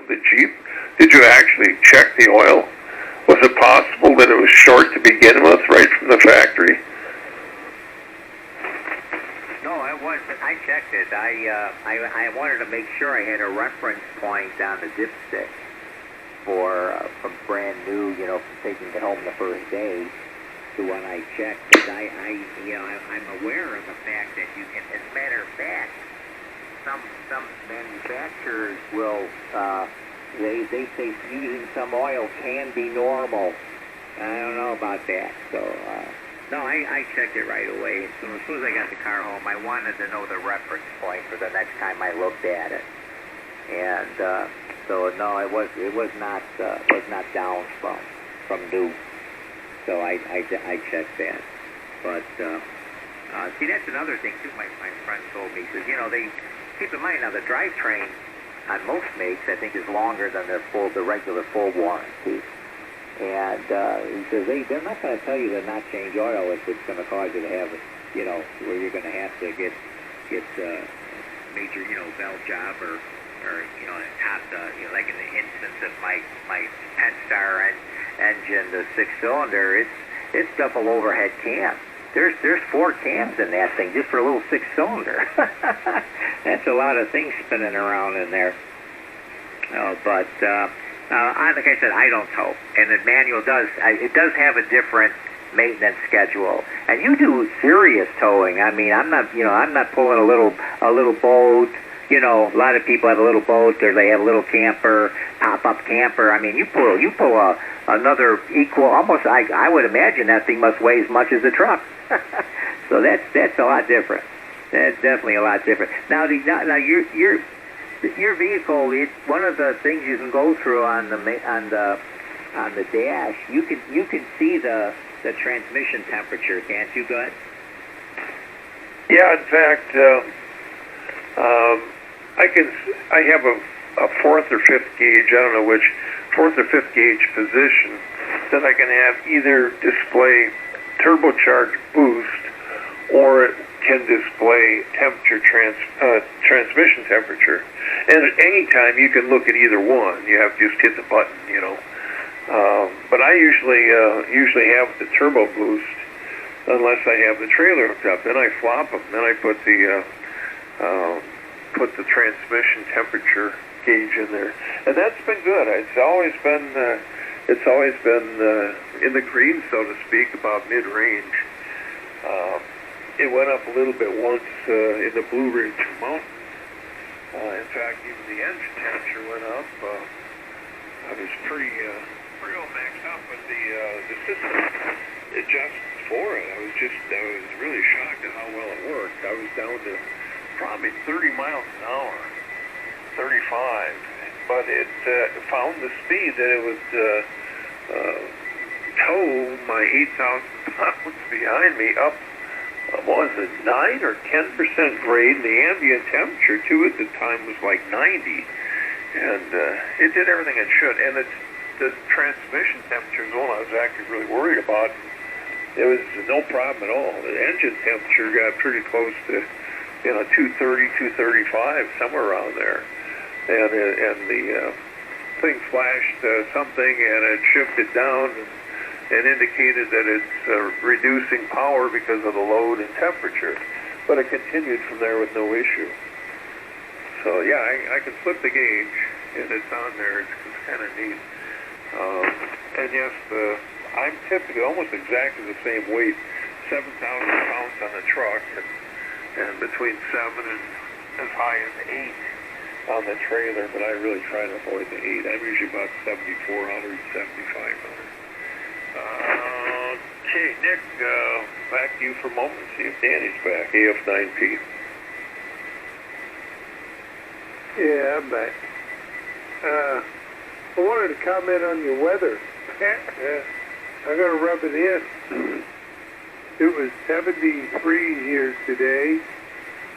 the Jeep? Did you actually check the oil? Was it possible that it was short to begin with, right from the factory? No, it wasn't. I checked it. I wanted to make sure I had a reference point on the dipstick for from brand new, you know, from taking it home the first day to when I checked. Because I'm aware of the fact that you can. As a matter of fact, some manufacturers will they say using some oil can be normal. I don't know about that. So no, I checked it right away. So as soon as I got the car home, I wanted to know the reference point for the next time I looked at it. And so no, it was not down from new. So I checked that. But see, that's another thing too. My friend told me, because they keep in mind now the drivetrain on most makes I think is longer than the regular full warranty. And he says they're not going to tell you to not change oil if it's going to cause you to have, where you're going to have to get major, valve job or top, like in the instance of my Penn-Star engine, the 6-cylinder, it's double overhead cam. There's 4 cams in that thing just for a little 6-cylinder. That's a lot of things spinning around in there. But like I said, I don't tow, and the manual does have a different maintenance schedule. And you do serious towing. I mean, I'm not pulling a little boat. A lot of people have a little boat, or they have a little camper, pop-up camper. I mean, you pull another equal, almost. I would imagine that thing must weigh as much as a truck. So that's a lot different. That's definitely a lot different. Now your vehicle, one of the things you can go through on the dash, you can see the transmission temperature, can't you, Bud? Yeah, in fact, I have a 4th or 5th gauge. I don't know which 4th or 5th gauge position that I can have either display turbocharged boost, or it can display temperature transmission temperature. And at any time you can look at either one. You have to just hit the button, But I usually have the turbo boost unless I have the trailer hooked up. Then I flop them. Then I put the transmission temperature gauge in there, and that's been good. It's always been in the green, so to speak, about mid-range. It went up a little bit once in the Blue Ridge Mountains. In fact, even the engine temperature went up. I was pretty well maxed out, but the system adjusts for it. I was really shocked at how well it worked. I was down to probably 30 miles an hour, 35, but it found the speed that it would tow my 8,000 pounds behind me up. What was it, 9 or 10% grade? And the ambient temperature too at the time was like 90, and it did everything it should. And the transmission temperature is the one I was actually really worried about. It was no problem at all. The engine temperature got pretty close to 230, 235, somewhere around there, and the thing flashed something, and it shifted down and indicated that it's reducing power because of the load and temperature, but it continued from there with no issue. So yeah, I can flip the gauge, and it's on there. It's kind of neat. And yes, I'm typically almost exactly the same weight, 7,000 pounds on the truck, and between 7 and as high as 8 on the trailer, but I really try to avoid the 8. I'm usually about 7,400, 7,500. Okay, Nick, back to you for a moment. See if Danny's back. AF9P. Yeah, I'm back. I wanted to comment on your weather. I got to rub it in. It was 73 here today.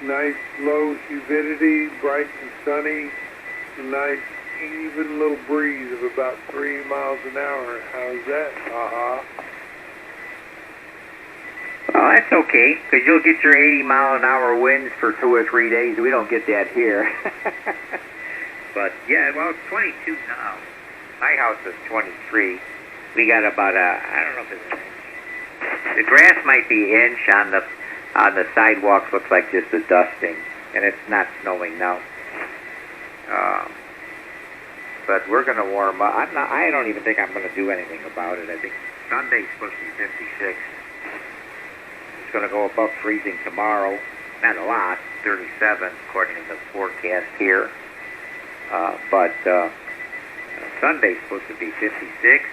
Nice low humidity, bright and sunny. Nice even little breeze of about 3 miles an hour. How's that? Well, that's okay, because you'll get your 80-mile-an-hour winds for 2 or 3 days. We don't get that here. But yeah, well, it's 22 now. My house is 23. We got about I don't know if it's an inch. The grass might be an inch on the sidewalks. Looks like just a dusting, and it's not snowing now. But we're going to warm up. I don't even think I'm going to do anything about it. I think Sunday's supposed to be 56. It's going to go above freezing tomorrow. Not a lot, 37 according to the forecast here. But Sunday's supposed to be 56.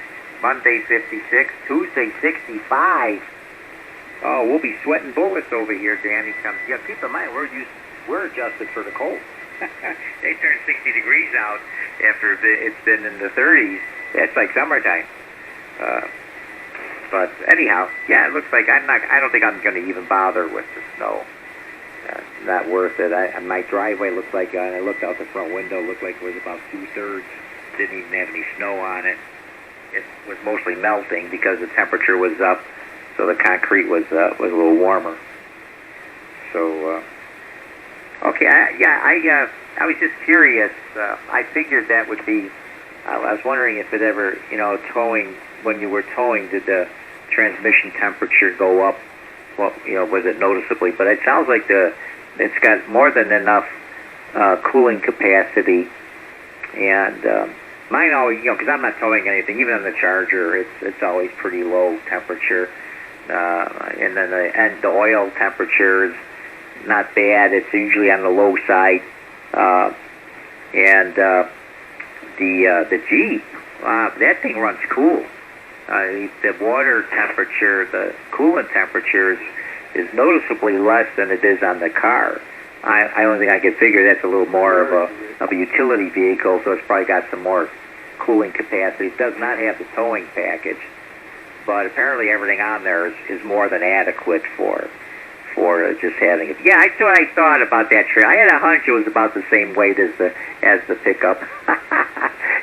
Monday 56. Tuesday 65. Oh, we'll be sweating bullets over here, Danny. Yeah, keep in mind we're adjusted for the cold. They turn 60 degrees out after it's been in the 30s. It's like summertime. But anyhow, yeah, it looks like I don't think I'm going to even bother with the snow. Not worth it. My driveway looks like, I looked out the front window, looked like it was about 2/3. Didn't even have any snow on it. It was mostly melting because the temperature was up, so the concrete was a little warmer. So, okay, I was just curious. I figured that would be. I was wondering if it ever, towing. When you were towing, did the transmission temperature go up? Well, was it noticeably? But it sounds like it's got more than enough cooling capacity, and mine always, because I'm not towing anything. Even on the Charger, it's always pretty low temperature, and then the oil temperature is not bad. It's usually on the low side, and the Jeep, that thing runs cool. The water temperature, the coolant temperature is noticeably less than it is on the car. I don't think I could figure that's a little more of a utility vehicle, so it's probably got some more cooling capacity. It does not have the towing package, but apparently everything on there is more than adequate for just having it. Yeah, that's what I thought about that trailer. I had a hunch it was about the same weight as the pickup.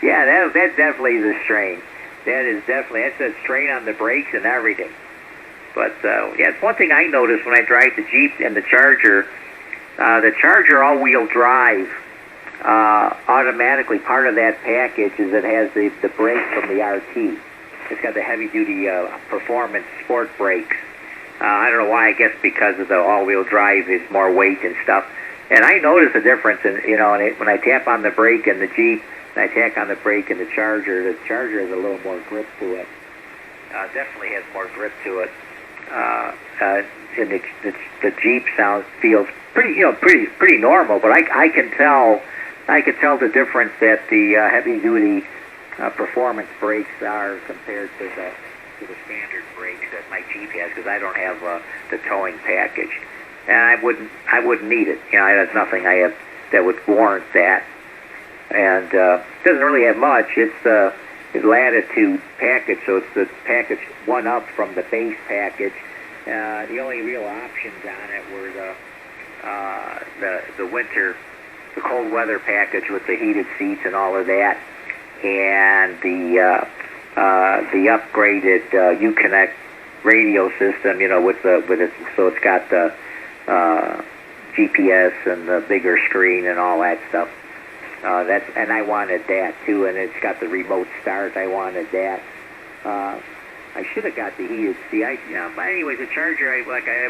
Yeah, that definitely is a strain. That's a strain on the brakes and everything. But yeah, it's one thing I noticed when I drive the Jeep and the Charger. The Charger all-wheel drive, automatically part of that package is it has the brakes from the RT. It's got the heavy-duty performance sport brakes. I don't know why. I guess because of the all-wheel drive is more weight and stuff. And I notice a difference in when I tap on the brake in the Jeep and I tap on the brake in the Charger has a little more grip to it. Definitely has more grip to it. And the Jeep feels pretty normal, but I can tell the difference that the heavy-duty performance brakes are compared to the standard brakes that my Jeep has, because I don't have the towing package, and I wouldn't need it. There's nothing I have that would warrant that, and it doesn't really have much. It's the Latitude package, so it's the package one up from the base package. The only real options on it were the winter, the cold weather package with the heated seats and all of that, and the upgraded Uconnect radio system, with it, so it's got the GPS and the bigger screen and all that stuff. And I wanted that too, and it's got the remote start. I wanted that. I should have got the heated seat. But anyways, the Charger, I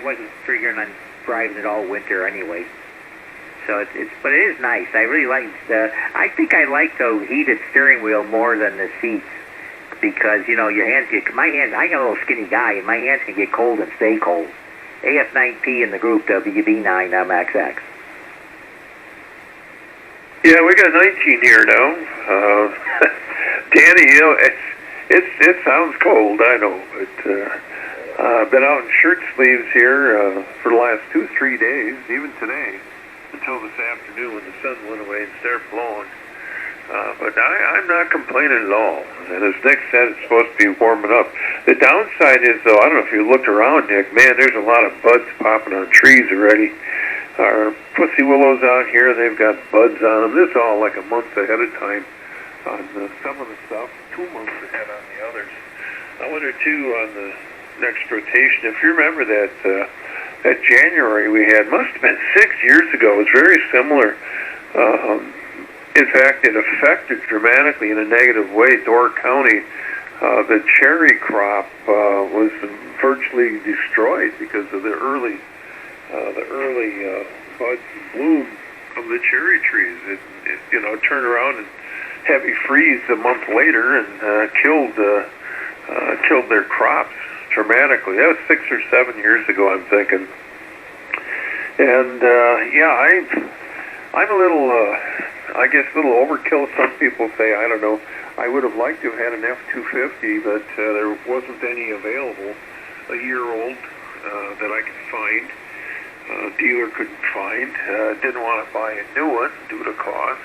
wasn't figuring on driving it all winter anyway. So but it is nice. I really like I think I like the heated steering wheel more than the seats, because your hands my hands. I got a little skinny guy, and my hands can get cold and stay cold. AF9P in the group, WB9MXX. Yeah, we got 19 here now. Danny, it sounds cold, I know, but I've been out in shirt sleeves here for the last 2-3 days, even today, until this afternoon when the sun went away and started blowing. But I'm not complaining at all. And as Nick said, it's supposed to be warming up. The downside is, though, I don't know if you looked around, Nick, man, there's a lot of buds popping on trees already. Our pussy willows out here, they've got buds on them. This is all like a month ahead of time on some of the stuff, 2 months ahead on the others. I wonder, too, on the next rotation, if you remember that January we had, must have been 6 years ago, it was very similar. In fact, it affected dramatically in a negative way Door County. The cherry crop was virtually destroyed because of the early buds and bloom of the cherry trees. It turned around and heavy freeze a month later and killed their crops dramatically. That was 6 or 7 years ago, I'm thinking. And I'm a little, I guess, a little overkill. Some people say, I don't know. I would have liked to have had an F-250, but there wasn't any available. A year old that I could find. Dealer couldn't find. Didn't want to buy a new one due to cost.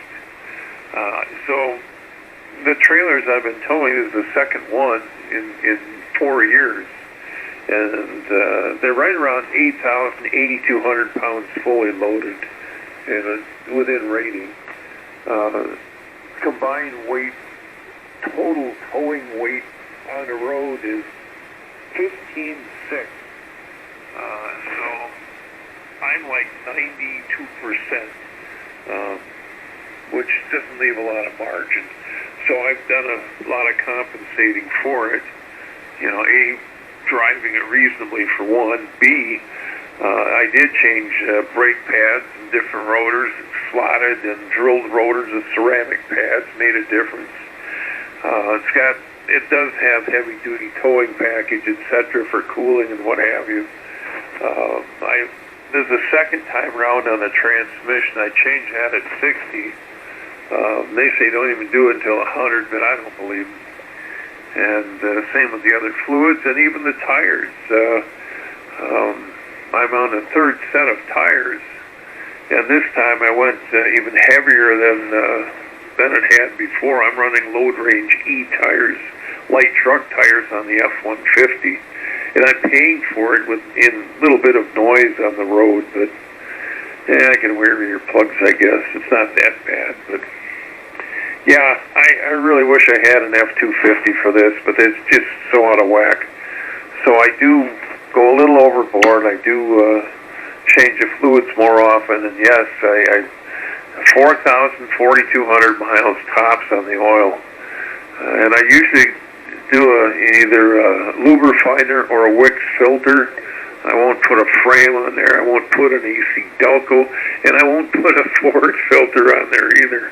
So the trailers I've been towing is the second one in 4 years. And they're right around 8,000, 8,200 pounds fully loaded and within rating. Combined weight, total towing weight on the road is 15.6. So I'm like 92%, which doesn't leave a lot of margin. So I've done a lot of compensating for it. A, driving it reasonably for one. B, I did change brake pads and different rotors, slotted and drilled rotors with ceramic pads, made a difference. It does have heavy duty towing package, etc., for cooling and what have you. There's a second time round on the transmission. I changed that at 60. They say don't even do it until 100, but I don't believe them. And same with the other fluids and even the tires. I'm on the third set of tires, and this time I went even heavier than it had before. I'm running load range E tires, light truck tires on the F-150, and I'm paying for it with in a little bit of noise on the road, but I can wear your plugs, I guess. It's not that bad, but yeah, I really wish I had an F-250 for this, but it's just so out of whack. So I do go a little overboard. I do change the fluids more often, and yes, I 4,000, 4,200 miles tops on the oil. And I usually do either a lubrifier or a Wix filter. I won't put a frame on there. I won't put an AC Delco, and I won't put a Ford filter on there either.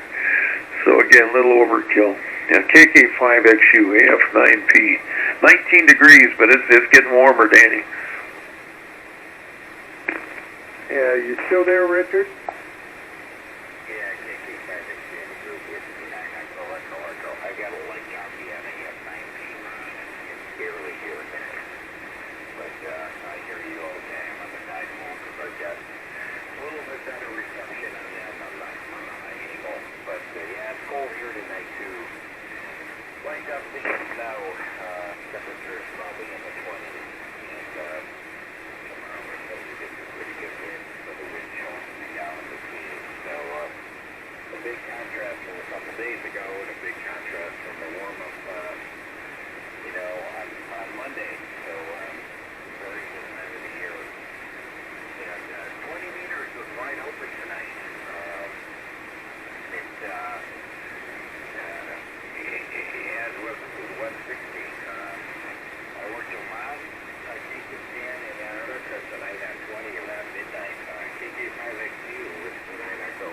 So again, a little overkill. Yeah, KK5XU, AF9P. 19 degrees, but it's getting warmer, Danny. Yeah, you still there, Richard? Yeah, KK5XU in the group with me. I got a light copy on AF9P run, and it's barely here and there. But I hear you all the time on the side phone because I've got a little bit better reception on that on the high angle. But yeah, it's cold here tonight too. Light up things now. Temperature is probably in the 20s. And tomorrow we're supposed to get some pretty good wind, so the wind chill will be down in the teens. So a big contrast from a couple days ago, and a big contrast from the warm up, on Monday. So very good time of the year. And 20 meters was wide open tonight. It was 160. I worked a mile. I think it's in Antarctica tonight at 20 around midnight. KK5XU with 9 Echo.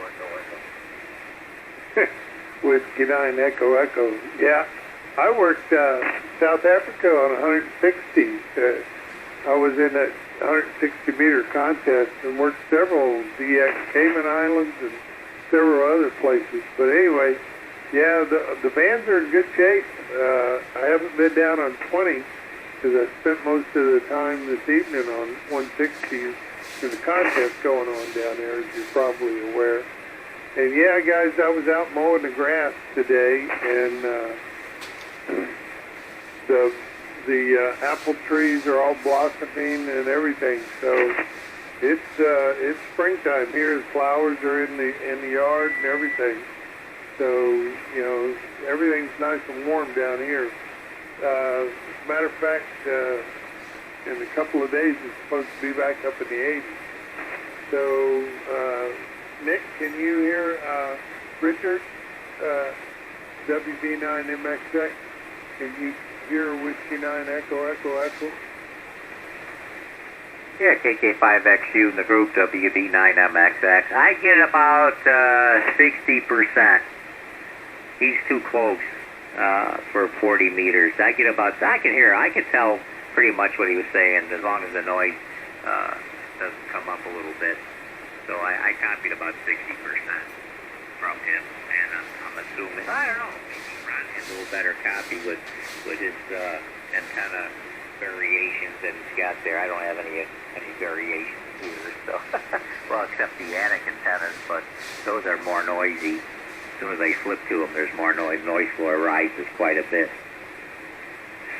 Whiskey 9 Echo Echo. Yeah, I worked South Africa on 160. I was in a 160 meter contest and worked several DX Cayman Islands and several other places. But anyway, yeah, the bands are in good shape. I haven't been down on 20 because I spent most of the time this evening on 160. There's a contest going on down there, as you're probably aware. And yeah, guys, I was out mowing the grass today, and the apple trees are all blossoming and everything. So it's springtime here. The flowers are in the yard and everything. So everything's nice and warm down here. Matter of fact, in a couple of days it's supposed to be back up in the 80s. So Nick, can you hear Richard? WB9MXX. Can you hear Whiskey 9 Echo Echo Echo? Yeah, KK5XU in the group WB9MXX. I get about 60%. He's too close for 40 meters. I can hear, I can tell pretty much what he was saying as long as the noise doesn't come up a little bit. So I copied about 60% from him, and I'm assuming, I don't know, maybe Ron has a little better copy with his antenna variations that he's got there. I don't have any variations here, so well, except the attic antennas, but those are more noisy. As soon as I flip to them, there's more noise. Noise floor rises quite a bit.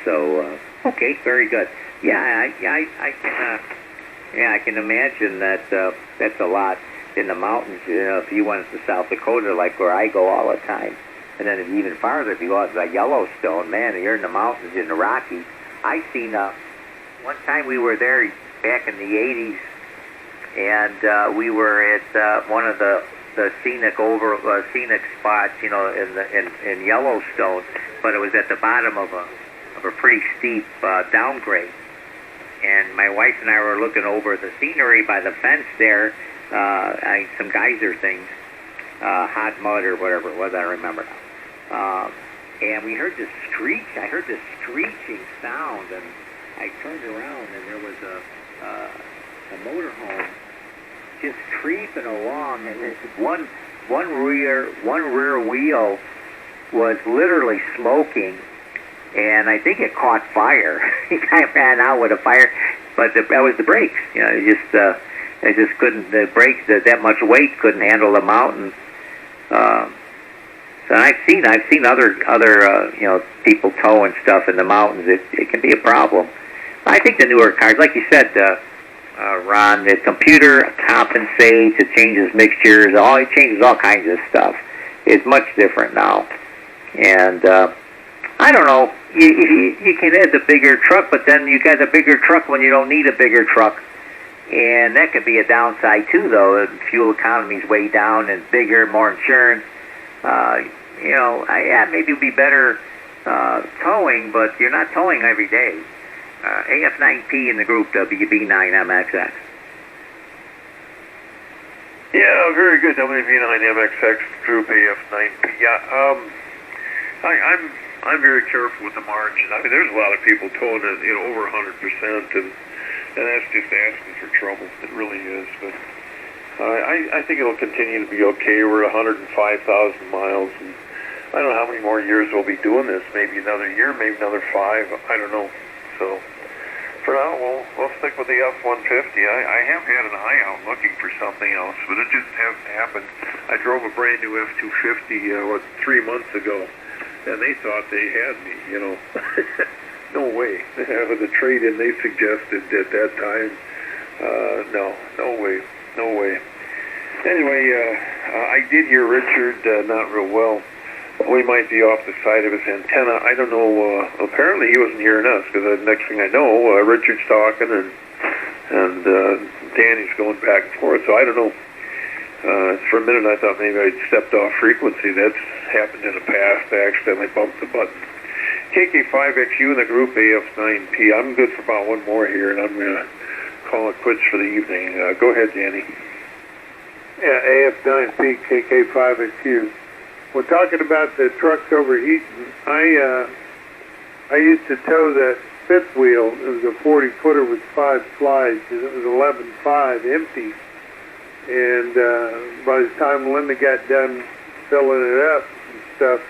So okay, very good. Yeah, I can imagine that that's a lot in the mountains. You know, if you went to South Dakota, like where I go all the time, and then even farther, if you go out to Yellowstone, man, you're in the mountains in the Rockies. I seen one time we were there back in the 80s, and we were at one of the scenic spots, you know, in Yellowstone, but it was at the bottom of a pretty steep downgrade. And my wife and I were looking over the scenery by the fence there, some geyser things, hot mud or whatever it was, I don't remember now. And we heard this screech. I heard this screeching sound, and I turned around, and there was a motorhome just creeping along, and this one rear wheel was literally smoking, and I think it caught fire. He kind of ran out with a fire, but that was the brakes. You know, it just couldn't. The brakes, that much weight couldn't handle the mountain. So I've seen other you know, people towing stuff in the mountains. It can be a problem. I think the newer cars, like you said, Ron, the computer compensates. It changes mixtures. It changes all kinds of stuff. It's much different now. And I don't know. You can add the bigger truck, but then you got a bigger truck when you don't need a bigger truck. And that could be a downside too, though. Fuel economy's way down, and bigger, more insurance. You know, maybe it'd be better towing, but you're not towing every day. AF9P in the group WB9MXX. Yeah, very good. WB9MXX group AF9P. Yeah, I'm very careful with the margin. I mean, there's a lot of people towing it, you know, over 100%, and that's just asking for trouble. It really is. But I think it'll continue to be okay. We're 105,000 miles, and I don't know how many more years we'll be doing this. Maybe another year, maybe another 5. I don't know. So for now, we'll stick with the F-150. I have had an eye out looking for something else, but it just hasn't happened. I drove a brand new F-250 3 months ago, and they thought they had me. You know, no way. With the trade-in they suggested at that time, no way. Anyway, I did hear Richard not real well. We might be off the side of his antenna. I don't know. Apparently he wasn't hearing us, because the next thing I know, Richard's talking and Danny's going back and forth. So I don't know. For a minute I thought maybe I'd stepped off frequency. That's happened in the past. I accidentally bumped the button. KK5XU in the group AF9P. I'm good for about one more here, and I'm going to call it quits for the evening. Go ahead, Danny. Yeah, AF9P, KK5XU. We're talking about the trucks overheating. I used to tow that fifth wheel. It was a 40-footer with 5 slides, and it was 11.5 empty. And by the time Linda got done filling it up and stuff,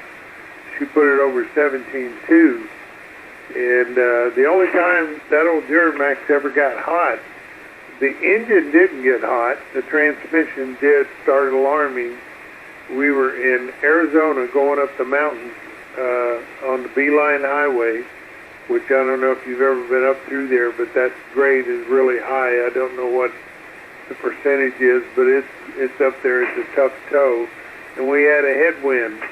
she put it over 17.2. And the only time that old Duramax ever got hot, the engine didn't get hot. The transmission did start alarming. We were in Arizona going up the mountains on the Beeline Highway, which I don't know if you've ever been up through there, but that grade is really high. I don't know what the percentage is, but it's up there. It's a tough tow. And we had a headwind,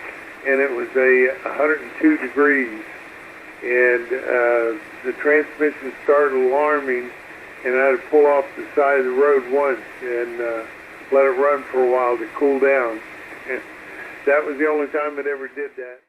and it was 102 degrees. And the transmission started alarming, and I had to pull off the side of the road once and let it run for a while to cool down. That was the only time it ever did that.